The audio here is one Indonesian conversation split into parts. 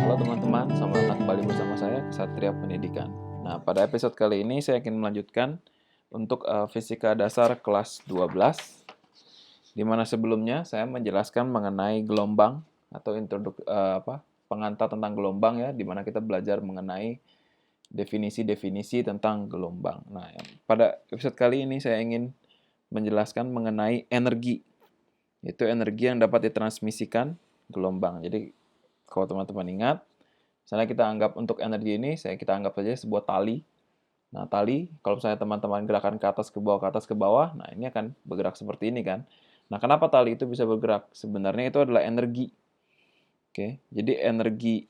Halo teman-teman, selamat datang kembali bersama saya, Kesatria Pendidikan. Nah, pada episode kali ini saya ingin melanjutkan untuk Fisika Dasar kelas 12, di mana sebelumnya saya menjelaskan mengenai gelombang atau pengantar tentang gelombang ya, di mana kita belajar mengenai definisi-definisi tentang gelombang. Nah, pada episode kali ini saya ingin menjelaskan mengenai energi, yaitu energi yang dapat ditransmisikan gelombang. Jadi, kalau teman-teman ingat, misalnya kita anggap untuk energi ini, kita anggap saja sebuah tali. Nah, tali, kalau misalnya teman-teman gerakan ke atas, ke bawah, nah ini akan bergerak seperti ini kan. Nah, kenapa tali itu bisa bergerak? Sebenarnya itu adalah energi. Oke, jadi energi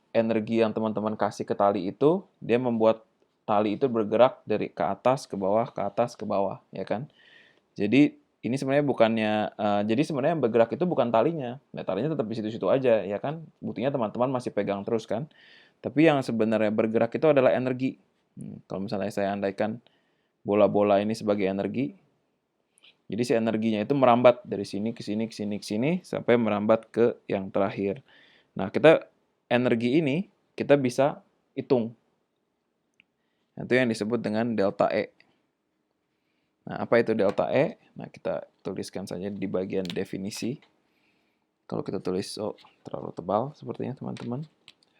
yang teman-teman kasih ke tali itu, dia membuat tali itu bergerak dari ke atas, ke bawah, ke atas, ke bawah, ya kan? Jadi, ini sebenarnya jadi sebenarnya yang bergerak itu bukan talinya. Nah, talinya tetap di situ-situ aja, ya kan? Buktinya teman-teman masih pegang terus kan? Tapi yang sebenarnya bergerak itu adalah energi. Kalau misalnya saya andaikan bola-bola ini sebagai energi, jadi si energinya itu merambat dari sini ke sini, ke sini, ke sini, sampai merambat ke yang terakhir. Nah, energi ini kita bisa hitung. Itu yang disebut dengan delta E. Nah, apa itu delta E? Nah, kita tuliskan saja di bagian definisi. Kalau kita tulis, terlalu tebal sepertinya teman-teman.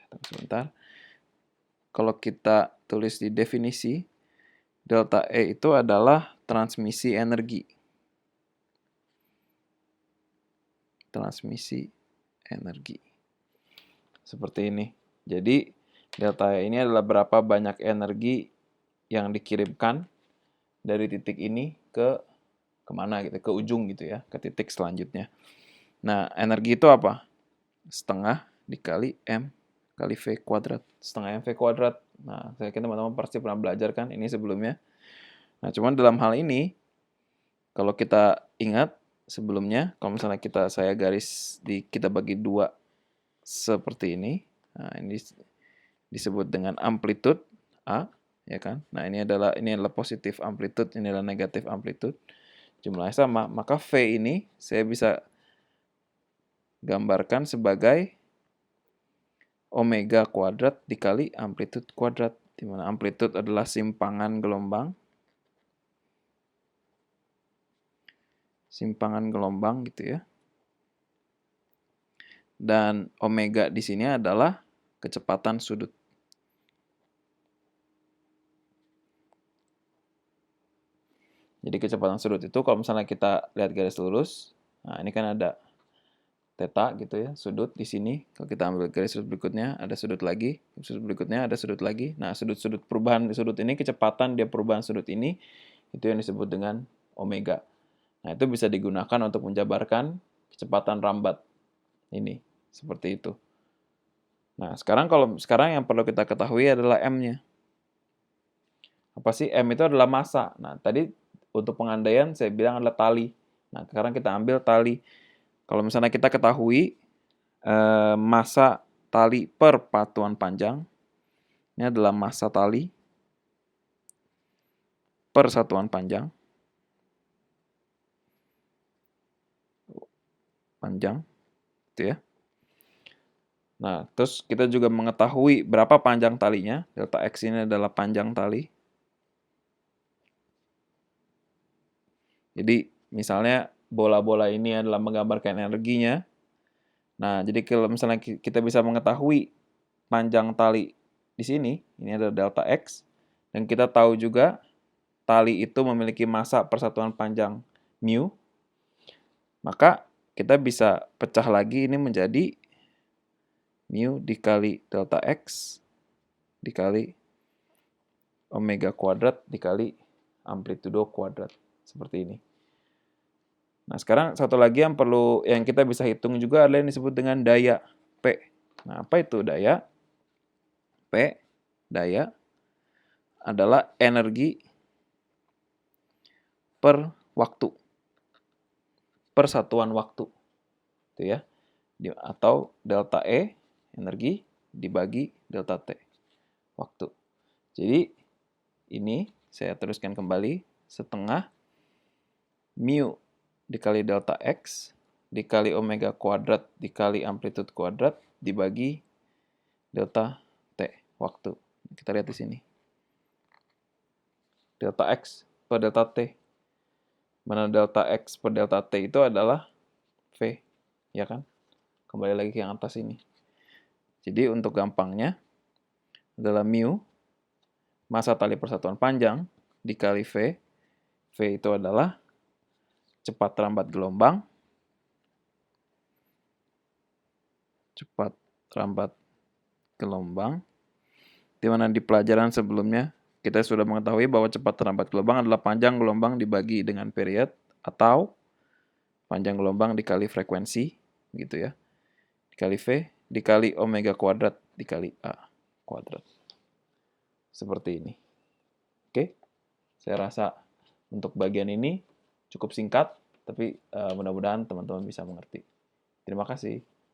Tunggu sebentar. Kalau kita tulis di definisi, delta E itu adalah transmisi energi. Transmisi energi. Seperti ini. Jadi, delta E ini adalah berapa banyak energi yang dikirimkan dari titik ini ke kemana gitu, ke ujung gitu ya, ke titik selanjutnya. Nah, energi itu apa? Setengah dikali M kali V kuadrat. Setengah MV kuadrat. Nah, saya kira teman-teman pasti pernah belajar kan ini sebelumnya. Nah, cuman dalam hal ini, kalau kita ingat sebelumnya, kalau misalnya kita bagi dua seperti ini. Nah, ini disebut dengan amplitude A, ya kan? Nah, ini adalah positif amplitude, ini adalah negatif amplitude. Jumlahnya sama, maka V ini saya bisa gambarkan sebagai omega kuadrat dikali amplitude kuadrat, di mana amplitude adalah simpangan gelombang. Simpangan gelombang gitu ya. Dan omega di sini adalah kecepatan sudut. Jadi kecepatan sudut itu kalau misalnya kita lihat garis lurus, nah ini kan ada theta gitu ya, sudut di sini. Kalau kita ambil garis sudut berikutnya, ada sudut lagi, sudut berikutnya ada sudut lagi. Nah, sudut-sudut perubahan sudut ini, kecepatan dia perubahan sudut ini, itu yang disebut dengan omega. Nah, itu bisa digunakan untuk menjabarkan kecepatan rambat ini, seperti itu. Nah, sekarang yang perlu kita ketahui adalah M-nya. Apa sih? M itu adalah massa. Nah, tadi untuk pengandaian saya bilang adalah tali. Nah, sekarang kita ambil tali. Kalau misalnya kita ketahui massa tali per patuan panjang, ini adalah massa tali per satuan panjang. Panjang, gitu ya. Nah, terus kita juga mengetahui berapa panjang talinya. Delta X ini adalah panjang tali. Jadi, misalnya bola-bola ini adalah menggambarkan energinya. Nah, jadi kalau misalnya kita bisa mengetahui panjang tali di sini, ini adalah delta X. Dan kita tahu juga tali itu memiliki massa persatuan panjang mu. Maka kita bisa pecah lagi ini menjadi mu dikali delta X dikali omega kuadrat dikali amplitudo kuadrat. Seperti ini. Nah, sekarang satu lagi yang kita bisa hitung juga adalah yang disebut dengan daya P. Nah, apa itu daya? P, daya, adalah energi per waktu. Per satuan waktu. Itu ya. Atau delta E, energi, dibagi delta T, waktu. Jadi, ini saya teruskan kembali, setengah mu dikali delta X dikali omega kuadrat dikali amplitude kuadrat dibagi delta T, waktu. Kita lihat di sini. Delta X per delta T. Mana delta X per delta T itu adalah V, ya kan? Kembali lagi ke yang atas ini. Jadi untuk gampangnya adalah mu, massa tali persatuan panjang, dikali V. V itu adalah cepat rambat gelombang. Cepat rambat gelombang. Di mana di pelajaran sebelumnya kita sudah mengetahui bahwa cepat rambat gelombang adalah panjang gelombang dibagi dengan period atau panjang gelombang dikali frekuensi, gitu ya. Dikali V, dikali omega kuadrat, dikali A kuadrat. Seperti ini. Oke, saya rasa untuk bagian ini cukup singkat, tapi mudah-mudahan teman-teman bisa mengerti. Terima kasih.